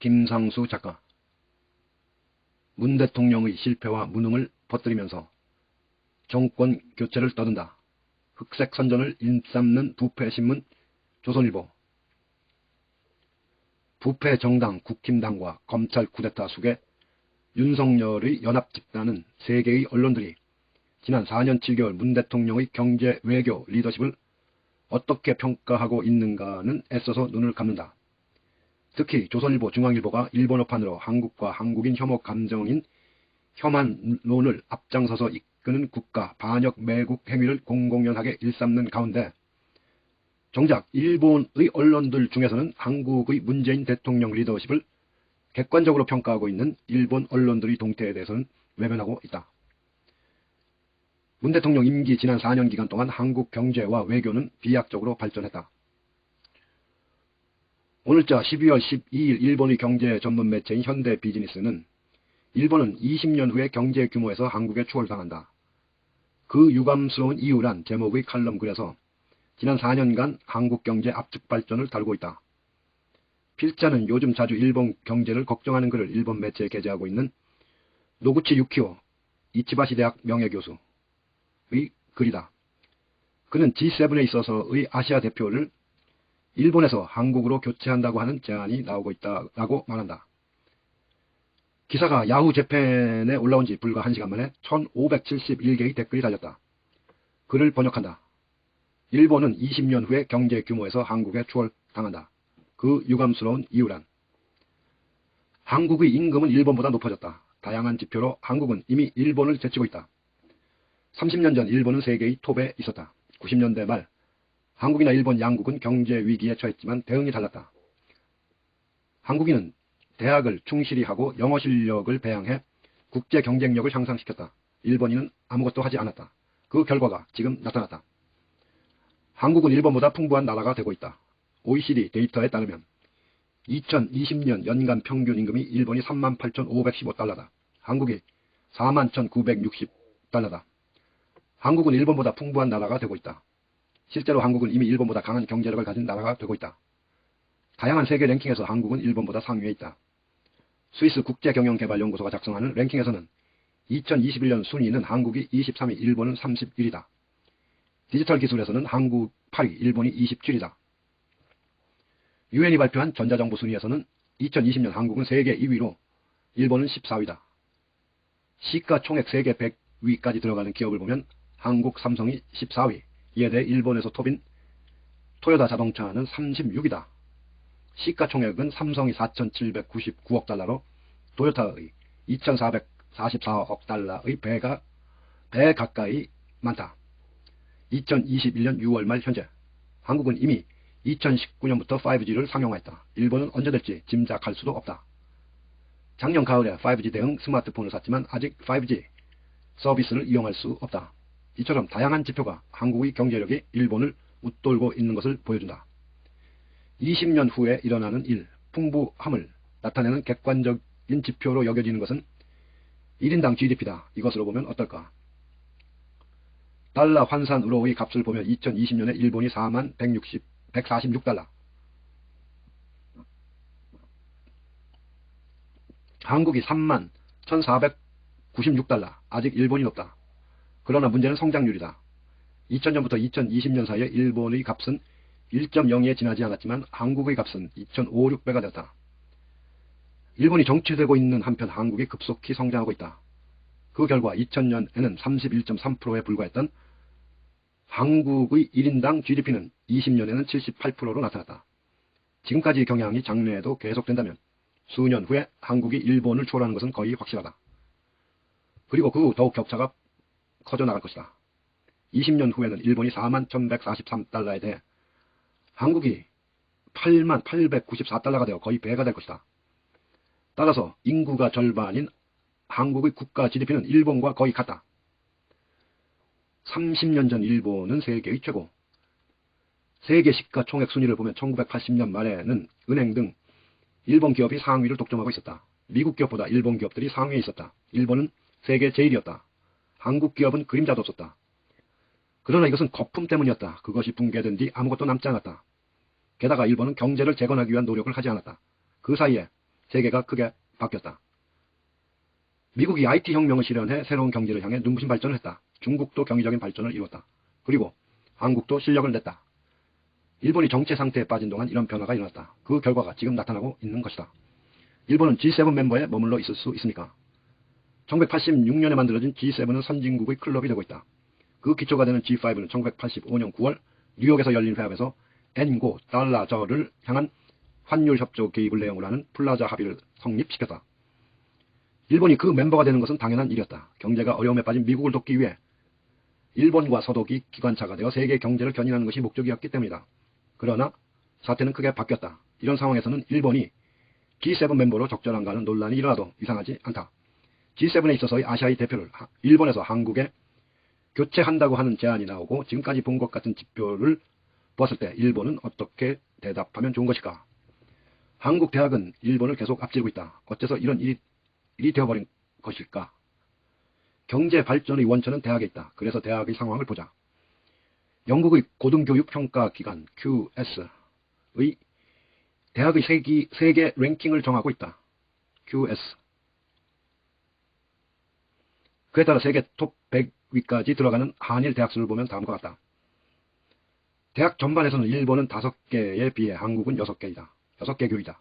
김상수 작가. 문 대통령의 실패와 무능을 퍼뜨리면서 정권 교체를 떠든다. 흑색 선전을 일삼는 부패신문 조선일보. 부패 정당 국힘당과 검찰 쿠데타 속에 윤석열의 연합 집단은 세계의 언론들이 지난 4년 7개월 문 대통령의 경제 외교 리더십을 어떻게 평가하고 있는가는 애써서 눈을 감는다. 특히 조선일보, 중앙일보가 일본어판으로 한국과 한국인 혐오 감정인 혐한론을 앞장서서 이끄는 국가 반역 매국 행위를 공공연하게 일삼는 가운데 정작 일본의 언론들 중에서는 한국의 문재인 대통령 리더십을 객관적으로 평가하고 있는 일본 언론들의 동태에 대해서는 외면하고 있다. 문 대통령 임기 지난 4년 기간 동안 한국 경제와 외교는 비약적으로 발전했다. 오늘자 12월 12일 일본의 경제 전문 매체인 현대 비즈니스는 일본은 20년 후에 경제 규모에서 한국에 추월당한다. 그 유감스러운 이유란 제목의 칼럼 글에서 지난 4년간 한국 경제 압축 발전을 다루고 있다. 필자는 요즘 자주 일본 경제를 걱정하는 글을 일본 매체에 게재하고 있는 노구치 유키오 이치바시 대학 명예교수의 글이다. 그는 G7에 있어서의 아시아 대표를 일본에서 한국으로 교체한다고 하는 제안이 나오고 있다고 말한다. 기사가 야후 재팬에 올라온 지 불과 1시간 만에 1571개의 댓글이 달렸다. 글을 번역한다. 일본은 20년 후에 경제 규모에서 한국에 추월당한다. 그 유감스러운 이유란 한국의 임금은 일본보다 높아졌다. 다양한 지표로 한국은 이미 일본을 제치고 있다. 30년 전 일본은 세계의 톱에 있었다. 90년대 말 한국이나 일본 양국은 경제 위기에 처했지만 대응이 달랐다. 한국인은 대학을 충실히 하고 영어 실력을 배양해 국제 경쟁력을 향상시켰다. 일본인은 아무것도 하지 않았다. 그 결과가 지금 나타났다. 한국은 일본보다 풍부한 나라가 되고 있다. OECD 데이터에 따르면 2020년 연간 평균 임금이 일본이 38,515달러다. 한국이 41,960달러다. 한국은 일본보다 풍부한 나라가 되고 있다. 실제로 한국은 이미 일본보다 강한 경제력을 가진 나라가 되고 있다. 다양한 세계 랭킹에서 한국은 일본보다 상위에 있다. 스위스 국제경영개발연구소가 작성하는 랭킹에서는 2021년 순위는 한국이 23위, 일본은 31위다. 디지털 기술에서는 한국 8위, 일본이 27위다. 유엔이 발표한 전자정보 순위에서는 2020년 한국은 세계 2위로 일본은 14위다. 시가총액 세계 100위까지 들어가는 기업을 보면 한국 삼성이 14위, 이에 대해 일본에서 톱인 토요타 자동차는 36위다. 시가총액은 삼성이 4,799억 달러로 토요타의 2,444억 달러의 배 가까이 많다. 2021년 6월 말 현재 한국은 이미 2019년부터 5G를 상용화했다. 일본은 언제 될지 짐작할 수도 없다. 작년 가을에 5G 대응 스마트폰을 샀지만 아직 5G 서비스를 이용할 수 없다. 이처럼 다양한 지표가 한국의 경제력이 일본을 웃돌고 있는 것을 보여준다. 20년 후에 일어나는 일, 풍부함을 나타내는 객관적인 지표로 여겨지는 것은 1인당 GDP다. 이것으로 보면 어떨까? 달러 환산으로의 값을 보면 2020년에 일본이 4146달러, 한국이 31,496달러, 아직 일본이 높다. 그러나 문제는 성장률이다. 2000년부터 2020년 사이에 일본의 값은 1.02에 지나지 않았지만 한국의 값은 2,506배가 되었다. 일본이 정체되고 있는 한편 한국이 급속히 성장하고 있다. 그 결과 2000년에는 31.3%에 불과했던 한국의 1인당 GDP는 20년에는 78%로 나타났다. 지금까지 경향이 장래에도 계속된다면 수년 후에 한국이 일본을 초월하는 것은 거의 확실하다. 그리고 그 후 더욱 격차가 커져 나갈 것이다. 20년 후에는 일본이 41,143달러에 대해 한국이 8894달러가 되어 거의 배가 될 것이다. 따라서 인구가 절반인 한국의 국가 GDP는 일본과 거의 같다. 30년 전 일본은 세계의 최고. 세계 시가총액 순위를 보면 1980년 말에는 은행 등 일본 기업이 상위를 독점하고 있었다. 미국 기업보다 일본 기업들이 상위에 있었다. 일본은 세계 제1위였다. 한국 기업은 그림자도 없었다. 그러나 이것은 거품 때문이었다. 그것이 붕괴된 뒤 아무것도 남지 않았다. 게다가 일본은 경제를 재건하기 위한 노력을 하지 않았다. 그 사이에 세계가 크게 바뀌었다. 미국이 IT 혁명을 실현해 새로운 경제를 향해 눈부신 발전을 했다. 중국도 경제적인 발전을 이루었다. 그리고 한국도 실력을 냈다. 일본이 정체 상태에 빠진 동안 이런 변화가 일어났다. 그 결과가 지금 나타나고 있는 것이다. 일본은 G7 멤버에 머물러 있을 수 있습니까? 1986년에 만들어진 G7은 선진국의 클럽이 되고 있다. 그 기초가 되는 G5는 1985년 9월 뉴욕에서 열린 회합에서 엔고 달러저를 향한 환율협조 개입을 내용으로 하는 플라자 합의를 성립시켰다. 일본이 그 멤버가 되는 것은 당연한 일이었다. 경제가 어려움에 빠진 미국을 돕기 위해 일본과 서독이 기관차가 되어 세계 경제를 견인하는 것이 목적이었기 때문이다. 그러나 사태는 크게 바뀌었다. 이런 상황에서는 일본이 G7 멤버로 적절한가 하는 논란이 일어나도 이상하지 않다. G7에 있어서의 아시아의 대표를 일본에서 한국에 교체한다고 하는 제안이 나오고 지금까지 본 것 같은 지표를 보았을 때 일본은 어떻게 대답하면 좋은 것일까? 한국 대학은 일본을 계속 앞지르고 있다. 어째서 이런 일이 되어버린 것일까? 경제 발전의 원천은 대학에 있다. 그래서 대학의 상황을 보자. 영국의 고등교육평가기관 QS의 대학의 세계 랭킹을 정하고 있다. QS. 그에 따라 세계 톱 100위까지 들어가는 한일 대학수를 보면 다음과 같다. 대학 전반에서는 일본은 5개에 비해 한국은 6개이다. 6개 교이다.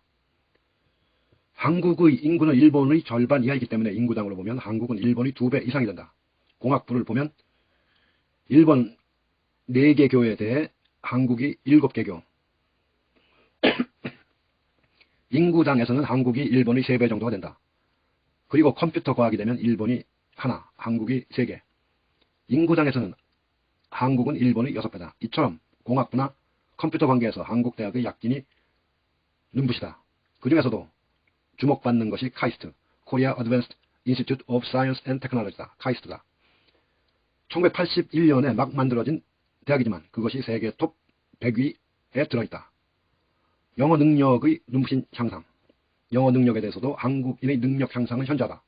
한국의 인구는 일본의 절반 이하이기 때문에 인구당으로 보면 한국은 일본의 2배 이상이 된다. 공학부를 보면 일본 4개 교에 대해 한국이 7개 교. 인구당에서는 한국이 일본의 3배 정도가 된다. 그리고 컴퓨터 과학이 되면 일본이 하나, 한국이 3개. 인구당에서는 한국은 일본의 6배다. 이처럼 공학부나 컴퓨터 관계에서 한국 대학의 약진이 눈부시다. 그 중에서도 주목받는 것이 카이스트, Korea Advanced Institute of Science and Technology다. 카이스트다. 1981년에 막 만들어진 대학이지만 그것이 세계 톱 100위에 들어있다. 영어 능력의 눈부신 향상. 영어 능력에 대해서도 한국인의 능력 향상은 현저하다.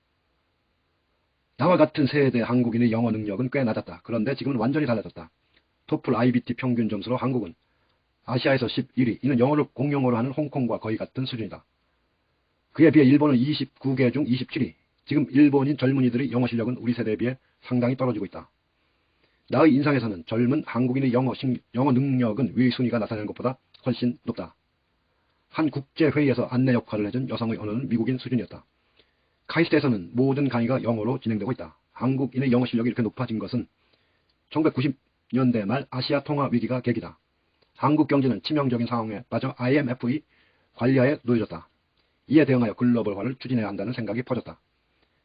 나와 같은 세대 한국인의 영어 능력은 꽤 낮았다. 그런데 지금은 완전히 달라졌다. 토플 IBT 평균 점수로 한국은 아시아에서 11위. 이는 영어를 공용어로 하는 홍콩과 거의 같은 수준이다. 그에 비해 일본은 29개 중 27위. 지금 일본인 젊은이들의 영어 실력은 우리 세대에 비해 상당히 떨어지고 있다. 나의 인상에서는 젊은 한국인의 영어 능력은 위 순위가 나타내는 것보다 훨씬 높다. 한 국제회의에서 안내 역할을 해준 여성의 언어는 미국인 수준이었다. 카이스트에서는 모든 강의가 영어로 진행되고 있다. 한국인의 영어 실력이 이렇게 높아진 것은 1990년대 말 아시아 통화 위기가 계기다. 한국 경제는 치명적인 상황에 빠져 IMF의 관리하에 놓여졌다. 이에 대응하여 글로벌화를 추진해야 한다는 생각이 퍼졌다.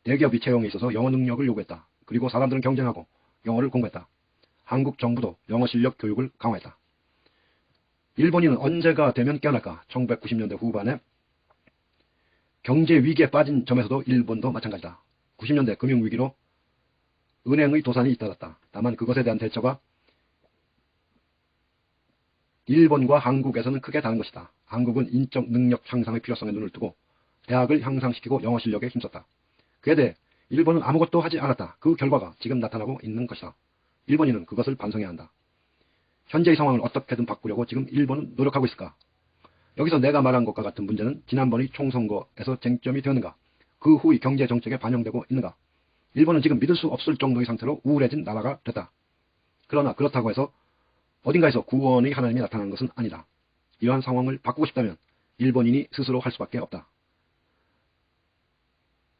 대기업이 채용에 있어서 영어 능력을 요구했다. 그리고 사람들은 경쟁하고 영어를 공부했다. 한국 정부도 영어 실력 교육을 강화했다. 일본인은 언제가 되면 깨어날까? 1990년대 후반에 경제 위기에 빠진 점에서도 일본도 마찬가지다. 90년대 금융위기로 은행의 도산이 잇따랐다. 다만 그것에 대한 대처가 일본과 한국에서는 크게 다른 것이다. 한국은 인적 능력 향상의 필요성에 눈을 뜨고 대학을 향상시키고 영어 실력에 힘썼다. 그에 대해 일본은 아무것도 하지 않았다. 그 결과가 지금 나타나고 있는 것이다. 일본인은 그것을 반성해야 한다. 현재의 상황을 어떻게든 바꾸려고 지금 일본은 노력하고 있을까? 여기서 내가 말한 것과 같은 문제는 지난번의 총선거에서 쟁점이 되었는가? 그 후의 경제 정책에 반영되고 있는가? 일본은 지금 믿을 수 없을 정도의 상태로 우울해진 나라가 됐다. 그러나 그렇다고 해서 어딘가에서 구원의 하나님이 나타나는 것은 아니다. 이러한 상황을 바꾸고 싶다면 일본인이 스스로 할 수밖에 없다.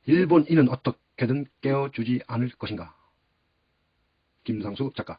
일본인은 어떻게든 깨워주지 않을 것인가? 김상수 작가.